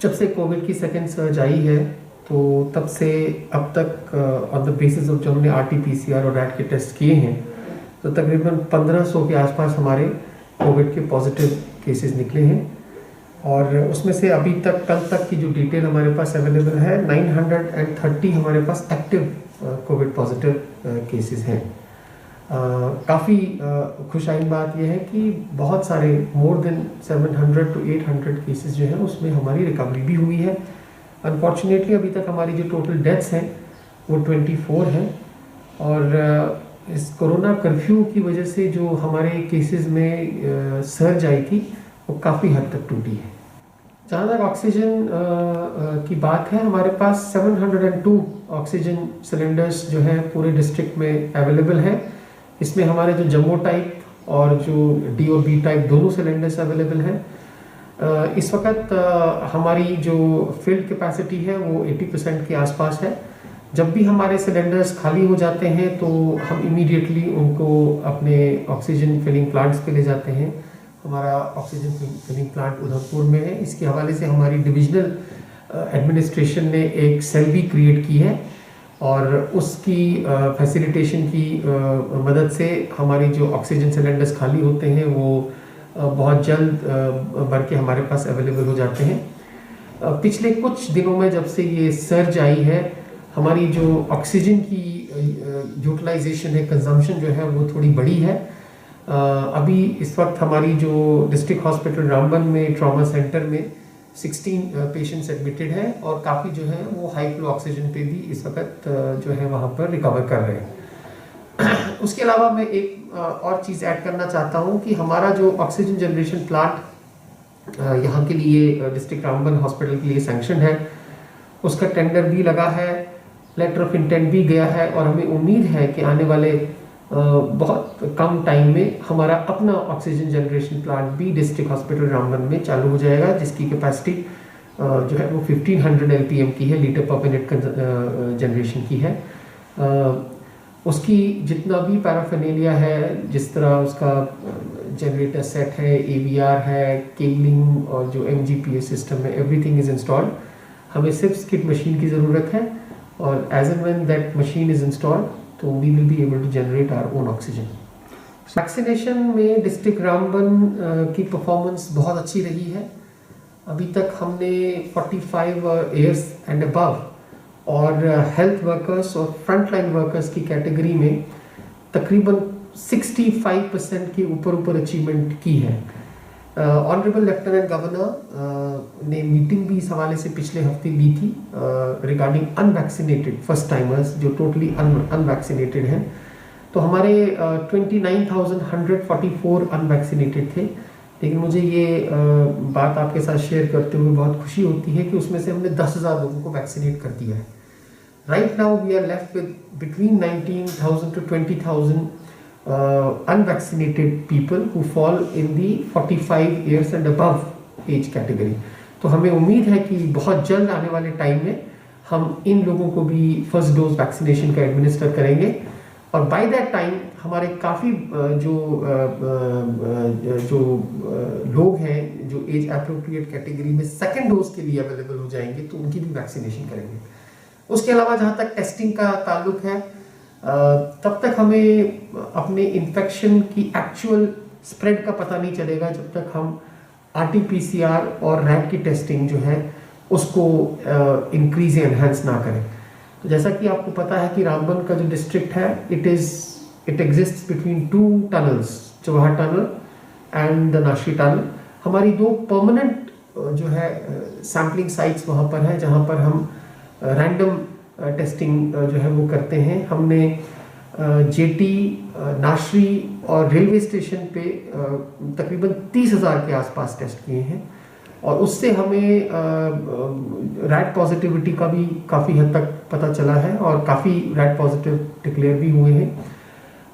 जब से कोविड की सेकेंड सर्ज आई है तो तब से अब तक ऑन द बेसिस ऑफ जो हमने RT-PCR और रैट के टेस्ट किए हैं तो तकरीबन 1500 के आसपास हमारे कोविड के पॉजिटिव केसेस निकले हैं। और उसमें से अभी तक कल तक की जो डिटेल हमारे पास अवेलेबल है 930 हमारे पास एक्टिव कोविड पॉजिटिव केसेस हैं। काफ़ी खुशाइन बात यह है कि बहुत सारे मोर देन 700 to 800 केसेस जो हैं उसमें हमारी रिकवरी भी हुई है। अनफॉर्चुनेटली अभी तक हमारी जो टोटल डेथ्स हैं वो 24 हैं और इस कोरोना कर्फ्यू की वजह से जो हमारे केसेस में सर्ज आई थी वो काफ़ी हद तक टूटी है। जहाँ तक ऑक्सीजन की बात है, हमारे पास 702 ऑक्सीजन सिलेंडर्स जो है पूरे डिस्ट्रिक्ट में अवेलेबल है। इसमें हमारे जो जम्बो टाइप और जो D और B टाइप दोनों सिलेंडर्स अवेलेबल हैं। इस वक्त हमारी जो फिल्ड कैपेसिटी है वो 80% के आसपास है। जब भी हमारे सिलेंडर्स खाली हो जाते हैं तो हम इमीडिएटली उनको अपने ऑक्सीजन फिलिंग प्लांट्स पे ले जाते हैं। हमारा ऑक्सीजन फिलिंग प्लांट उधमपुर में है। इसके हवाले से हमारी डिविजनल एडमिनिस्ट्रेशन ने एक सेल भी क्रिएट की है और उसकी फैसिलिटेशन की मदद से हमारी जो ऑक्सीजन सिलेंडर्स खाली होते हैं वो बहुत जल्द भर के हमारे पास अवेलेबल हो जाते हैं। पिछले कुछ दिनों में जब से ये सर्ज आई है, हमारी जो ऑक्सीजन की यूटिलाइजेशन है, कंजम्पशन जो है वो थोड़ी बढ़ी है। अभी इस वक्त हमारी जो डिस्ट्रिक्ट हॉस्पिटल रामबन में ट्रॉमा सेंटर में 16 पेशेंट्स एडमिटेड हैं और काफ़ी जो है वो हाई फ्लो ऑक्सीजन पे भी इस वक्त जो है वहाँ पर रिकवर कर रहे हैं। उसके अलावा मैं एक और चीज़ ऐड करना चाहता हूँ कि हमारा जो ऑक्सीजन जनरेशन प्लांट यहाँ के लिए डिस्ट्रिक्ट रामबन हॉस्पिटल के लिए सैंक्शन है, उसका टेंडर भी लगा है, लेटर ऑफ इंटेंट भी गया है और हमें उम्मीद है कि आने वाले बहुत कम टाइम में हमारा अपना ऑक्सीजन जनरेशन प्लांट भी डिस्ट्रिक्ट हॉस्पिटल रामबन में चालू हो जाएगा, जिसकी कैपेसिटी जो है वो 1500 LPM की है, लीटर पर मिनट जनरेशन की है। उसकी जितना भी पैराफर्नेलिया है, जिस तरह उसका जनरेटर सेट है, AVR है, केबलिंग और जो MGPS सिस्टम है, एवरीथिंग इज इंस्टॉल्ड। हमें सिर्फ स्किड मशीन की ज़रूरत है और as and when that machine is installed तो we will be able to generate our own oxygen. Vaccination में डिस्ट्रिक्ट रामबन की परफॉर्मेंस बहुत अच्छी रही है। अभी तक हमने 45 ईयर्स एंड अबव और हेल्थ वर्कर्स और फ्रंटलाइन वर्कर्स की कैटेगरी में तकरीबन 65% के ऊपर अचीवमेंट की है। ऑनरेबल लेफ्टिनेंट गवर्नर ने मीटिंग भी इस हवाले से पिछले हफ्ते ली थी रिगार्डिंग अनवैक्सीनेटेड फर्स्ट टाइमर्स जो टोटली अनवैक्सीनेटेड हैं। तो हमारे 29,144 अनवैक्सीनेटेड थे, लेकिन मुझे ये बात आपके साथ शेयर करते हुए बहुत खुशी होती है कि उसमें से हमने 10,000 लोगों को वैक्सीनेट कर दिया है। Right now we are left with between 19,000 to 20,000 unvaccinated people who fall in the 45 years and above age category। तो हमें उम्मीद है कि बहुत जल्द आने वाले टाइम में हम इन लोगों को भी फर्स्ट डोज वैक्सीनेशन का एडमिनिस्टर करेंगे और बाय दैट टाइम हमारे काफ़ी जो लोग हैं जो एज अप्रोप्रिएट कैटेगरी में सेकेंड डोज के लिए अवेलेबल हो जाएंगे तो उनकी भी वैक्सीनेशन करेंगे। उसके अलावा जहाँ तक टेस्टिंग का ताल्लुक है, तब तक हमें अपने इन्फेक्शन की एक्चुअल स्प्रेड का पता नहीं चलेगा जब तक हम RT-PCR और रैट की टेस्टिंग जो है उसको इंक्रीज या एनहांस ना करें। तो जैसा कि आपको पता है कि रामबन का जो डिस्ट्रिक्ट है इट एग्जिस्ट्स बिटवीन 2 टनल्स, चौहा टनल एंड द नाशी टनल। हमारी 2 परमानेंट जो है सैम्पलिंग साइट्स वहाँ पर है जहाँ पर हम रैंडम टेस्टिंग जो है वो करते हैं। हमने JT, नाशरी और रेलवे स्टेशन पे तकरीबन 30,000 के आसपास टेस्ट किए हैं और उससे हमें रैट पॉजिटिविटी का भी काफ़ी हद तक पता चला है और काफ़ी रैट पॉजिटिव डिक्लेयर भी हुए हैं।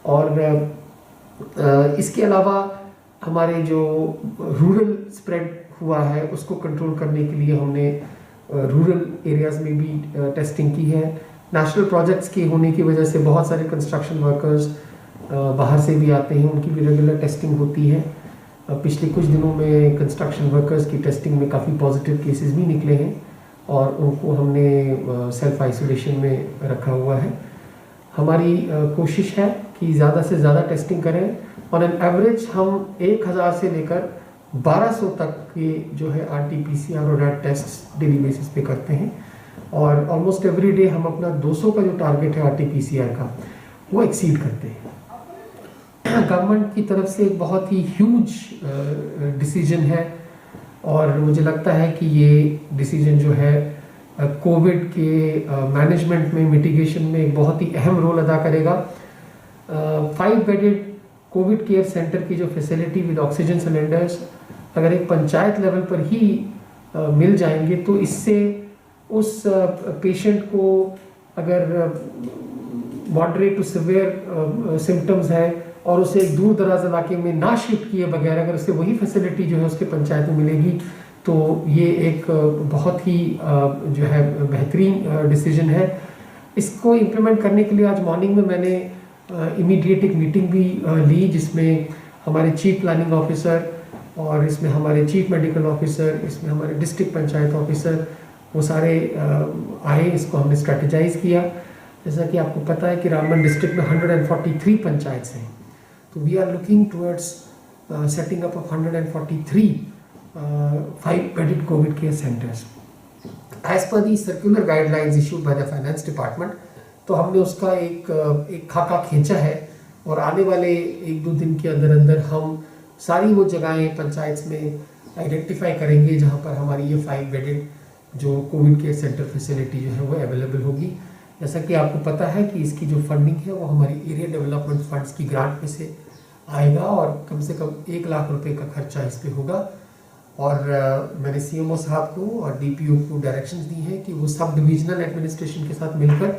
और इसके अलावा हमारे जो रूरल स्प्रेड हुआ है उसको कंट्रोल करने के लिए हमने रूरल एरियाज़ में भी टेस्टिंग की है। नेशनल प्रोजेक्ट्स के होने की वजह से बहुत सारे कंस्ट्रक्शन वर्कर्स बाहर से भी आते हैं, उनकी भी रेगुलर टेस्टिंग होती है। पिछले कुछ दिनों में कंस्ट्रक्शन वर्कर्स की टेस्टिंग में काफ़ी पॉजिटिव केसेस भी निकले हैं और उनको हमने सेल्फ आइसोलेशन में रखा हुआ है। हमारी कोशिश है कि ज़्यादा से ज़्यादा टेस्टिंग करें। ऑन एन एवरेज हम 1000 से लेकर 1200 तक के जो है RT-PCR और रैट टेस्ट डेली बेसिस पे करते हैं और ऑलमोस्ट एवरी डे हम अपना 200 का जो टारगेट है RT-PCR का वो एक्सीड करते हैं। गवर्नमेंट की तरफ से एक बहुत ही ह्यूज डिसीजन है और मुझे लगता है कि ये डिसीजन जो है कोविड के मैनेजमेंट में, मिटिगेशन में एक बहुत ही अहम रोल अदा करेगा। 5 बेडेड कोविड केयर सेंटर की जो फैसिलिटी विद ऑक्सीजन सिलेंडर्स अगर एक पंचायत लेवल पर ही मिल जाएंगे तो इससे उस पेशेंट को अगर मॉडरेट टू सिवियर सिम्टम्स है और उसे एक दूर दराज इलाके में ना शिफ्ट किए बगैर अगर उसे वही फैसिलिटी जो है उसके पंचायत में मिलेगी तो ये एक बहुत ही जो है बेहतरीन डिसीजन है। इसको इम्प्लीमेंट करने के लिए आज मॉर्निंग में मैंने इमीडिएट एक मीटिंग भी ली जिसमें हमारे चीफ प्लानिंग ऑफिसर और इसमें हमारे चीफ मेडिकल ऑफिसर, इसमें हमारे डिस्ट्रिक्ट पंचायत ऑफिसर वो सारे आए। इसको हमने स्ट्रेटेजाइज किया। जैसा कि आपको पता है कि रामबन डिस्ट्रिक्ट में 143 पंचायत हैं, तो we are looking towards setting up of 143 5-bedded COVID care centers as per the circular guidelines issued by the finance department। तो हमने उसका एक खाका खींचा है और आने वाले 1-2 दिन के अंदर अंदर हम सारी वो जगहें पंचायत में आइडेंटिफाई करेंगे जहाँ पर हमारी ये 5-bedded जो कोविड केयर सेंटर फैसिलिटी जो है वो अवेलेबल होगी। जैसा कि आपको पता है कि इसकी जो फंडिंग है वो हमारी एरिया डेवलपमेंट फंड्स की ग्रांट में से आएगा और कम से कम 1 लाख रुपए का खर्चा इस पे होगा। और मैंने CMO साहब को और DPO को डायरेक्शंस दी हैं कि वो सब डिविजनल एडमिनिस्ट्रेशन के साथ मिलकर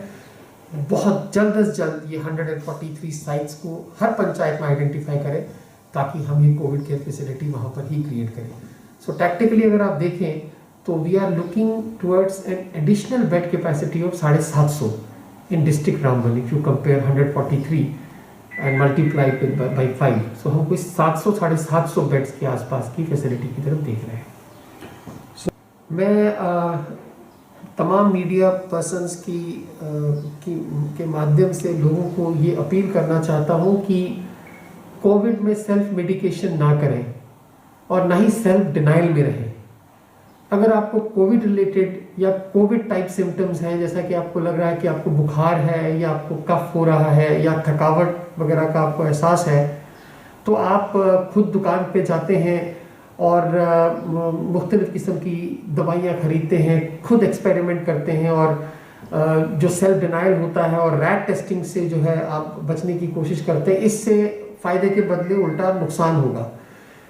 बहुत जल्द अज जल्द ये 143 साइट्स को हर पंचायत में आइडेंटिफाई करें ताकि हम ये कोविड केयर फैसिलिटी वहाँ पर ही क्रिएट करें। सो टैक्टिकली अगर आप देखें तो we are looking towards an additional bed capacity of 750 in district Ramban if you compare 143 and multiply by 5। So हम कोई 700-750 बेड्स के आसपास की फैसिलिटी की तरफ देख रहे हैं। मैं तमाम मीडिया पर्सन्स के माध्यम से लोगों को ये अपील करना चाहता हूँ कि कोविड में सेल्फ मेडिकेशन ना करें और ना ही सेल्फ डिनाइल में रहें। अगर आपको कोविड रिलेटेड या कोविड टाइप सिम्टम्स हैं, जैसा कि आपको लग रहा है कि आपको बुखार है या आपको कफ हो रहा है या थकावट वगैरह का आपको एहसास है, तो आप खुद दुकान पे जाते हैं और मुख्तलिफ़ किस्म की दवाइयाँ खरीदते हैं, खुद एक्सपेरिमेंट करते हैं और जो सेल्फ डिनाइल होता है और रैट टेस्टिंग से जो है आप बचने की कोशिश करते हैं, इससे फ़ायदे के बदले उल्टा नुकसान होगा।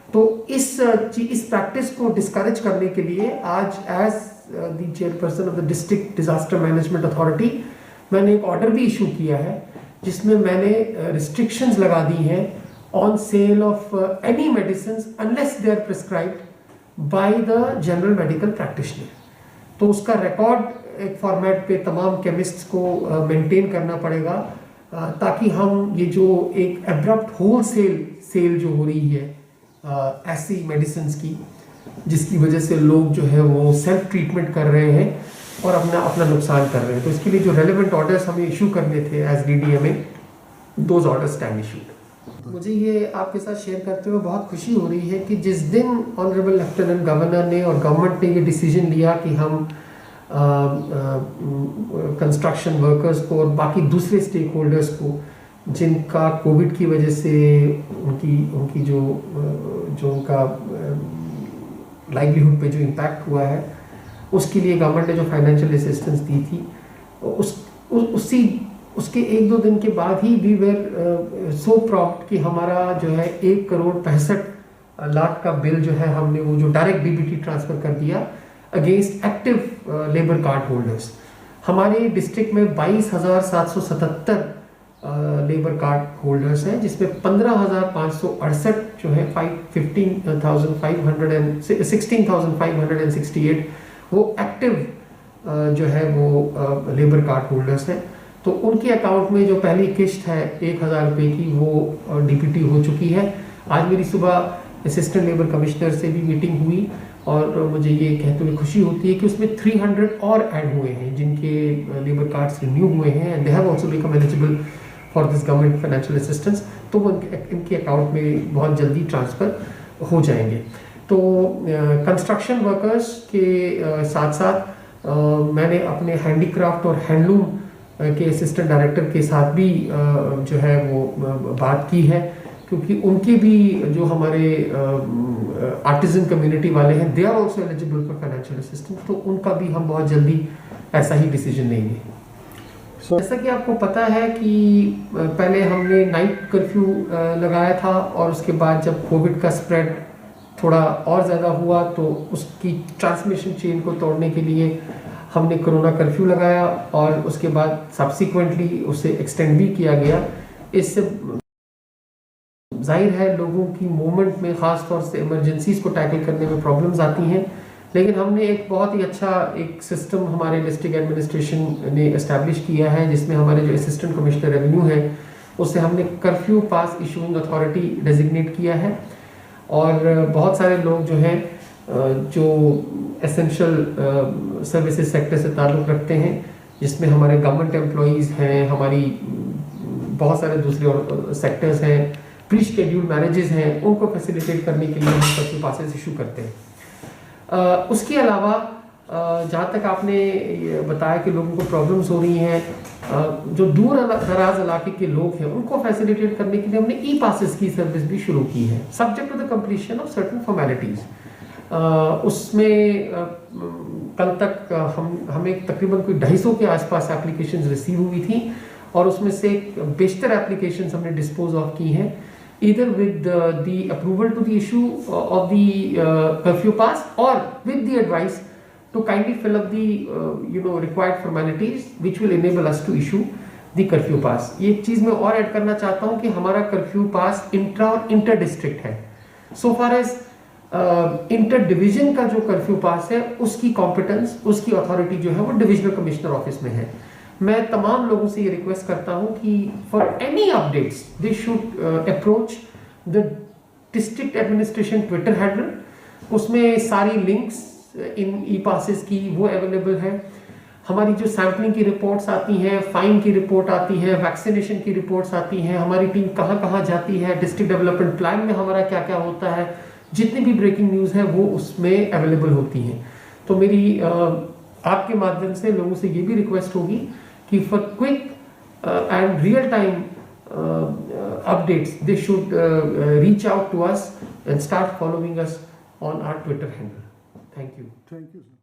तो इस प्रैक्टिस को डिस्करेज करने के लिए आज as the chairperson of the district disaster management authority मैंने एक ऑर्डर भी इशू किया है जिसमें मैंने रिस्ट्रिक्शंस लगा दी हैं on sale of any medicine unless they are prescribed by the general medical practitioner. तो उसका रिकॉर्ड एक फॉर्मेट पे तमाम केमिस्ट्स को मेंटेन करना पड़ेगा ताकि हम ये जो एक एब्रप्ट होल सेल जो हो रही है ऐसी मेडिसिन की जिसकी वजह से लोग जो है वो सेल्फ ट्रीटमेंट कर रहे हैं और अपना नुकसान कर रहे हैं, तो इसके लिए जो रेलेवेंट ऑर्डर्स हमें इशू करने थे as DDMA, those orders stand issued. मुझे ये आपके साथ शेयर करते हुए बहुत खुशी हो रही है कि जिस दिन ऑनरेबल लेफ्टिनेंट गवर्नर ने और गवर्नमेंट ने ये डिसीजन लिया कि हम कंस्ट्रक्शन वर्कर्स को और बाकी दूसरे स्टेक होल्डर्स को जिनका कोविड की वजह से उनकी जो उनका लाइवलीहुड पे जो इम्पैक्ट हुआ है उसके लिए गवर्नमेंट ने जो फाइनेंशियल असिस्टेंस दी थी उसके 1-2 दिन के बाद ही वी वेर सो प्रॉम्प्ट कि हमारा जो है 1,65,00,000 का बिल जो है हमने वो जो डायरेक्ट DBT ट्रांसफ़र कर दिया against active labour card holders. हमारे डिस्ट्रिक्ट में 22,777 लेबर कार्ड होल्डर्स हैं जिसमें 15,568 जो है 16,568 वो एक्टिव जो है वो लेबर कार्ड होल्डर्स हैं। तो उनके अकाउंट में जो पहली किश्त है 1,000 रुपये की वो DBT हो चुकी है। आज मेरी सुबह असिस्टेंट लेबर कमिश्नर से भी मीटिंग हुई और मुझे ये कहते हुए खुशी होती है कि उसमें 300 और ऐड हुए हैं जिनके लेबर कार्ड्स रिन्यू हुए हैं and they have also become eligible for this government financial assistance, तो वो इनके अकाउंट में बहुत जल्दी ट्रांसफ़र हो जाएंगे। तो कंस्ट्रक्शन वर्कर्स के साथ साथ मैंने अपने हैंडीक्राफ्ट और हैंडलूम के असिस्टेंट डायरेक्टर के साथ भी जो है वो बात की है, क्योंकि उनके भी जो हमारे आर्टिजन कम्युनिटी वाले हैं they are also eligible for financial assistance, तो उनका भी हम बहुत जल्दी ऐसा ही डिसीजन लेंगे। जैसा कि आपको पता है कि पहले हमने नाइट कर्फ्यू लगाया था और उसके बाद जब कोविड का स्प्रेड थोड़ा और ज़्यादा हुआ तो उसकी ट्रांसमिशन चेन को तोड़ने के लिए हमने कोरोना कर्फ्यू लगाया और उसके बाद सब्सिक्वेंटली उसे एक्सटेंड भी किया गया। इससे जाहिर है लोगों की मूवमेंट में ख़ास तौर से इमरजेंसीज को टैकल करने में प्रॉब्लम्स आती हैं, लेकिन हमने एक बहुत ही अच्छा एक सिस्टम हमारे डिस्ट्रिक्ट एडमिनिस्ट्रेशन ने इस्टेब्लिश किया है, जिसमें हमारे जो असिस्टेंट कमिश्नर रेवेन्यू है उससे हमने curfew pass issuing authority designate किया है और बहुत सारे लोग जो हैं जो एसेंशियल सर्विसेज सेक्टर से ताल्लुक़ रखते हैं, जिसमें हमारे गवर्नमेंट एम्प्लॉइज़ हैं, हमारी बहुत सारे दूसरे सेक्टर्स हैं, प्री शेड्यूल मैरिजेस हैं, उनको फैसिलिटेट करने के लिए हम कर्फ्यू पासेस इशू करते हैं। उसके अलावा जहाँ तक आपने बताया कि लोगों को प्रॉब्लम्स हो रही हैं, जो दूर दराज इलाके के लोग हैं उनको फैसिलिटेट करने के लिए हमने ई पासेस की सर्विस भी शुरू की है, subject to the completion of certain formalities. उसमें कल तक हमें तकरीबन कोई 250 के आसपास एप्लीकेशंस रिसीव हुई थी और उसमें से बेशतर एप्लीकेशंस हमने डिस्पोज ऑफ की हैं, either with the approval to the issue of the curfew pass or with the advice to kindly fill up the required formalities which will enable us to issue the curfew pass। ये एक चीज़ मैं और add करना चाहता हूँ कि हमारा curfew pass intra और इंटर डिस्ट्रिक्ट है। सो फार एज इंटर डिवीजन का जो कर्फ्यू पास है उसकी कॉम्पिटेंस, उसकी अथॉरिटी जो है वो डिविजनल कमिश्नर ऑफिस में है। मैं तमाम लोगों से ये रिक्वेस्ट करता हूँ कि for any updates they should approach the district administration Twitter handle, उसमें सारी लिंक्स इन ई पासेस की वो अवेलेबल है। हमारी जो सैम्पलिंग की रिपोर्ट्स आती हैं, फाइन की रिपोर्ट आती है, वैक्सीनेशन की रिपोर्ट्स आती हैं, हमारी टीम कहाँ कहाँ जाती है, डिस्ट्रिक्ट डेवलपमेंट प्लान में हमारा क्या क्या होता है, जितनी भी ब्रेकिंग न्यूज़ है वो उसमें अवेलेबल होती हैं। तो मेरी आपके माध्यम से लोगों से ये भी रिक्वेस्ट होगी कि for quick and real time updates they should reach out to us and start following us on our Twitter handle. Thank you. Thank you.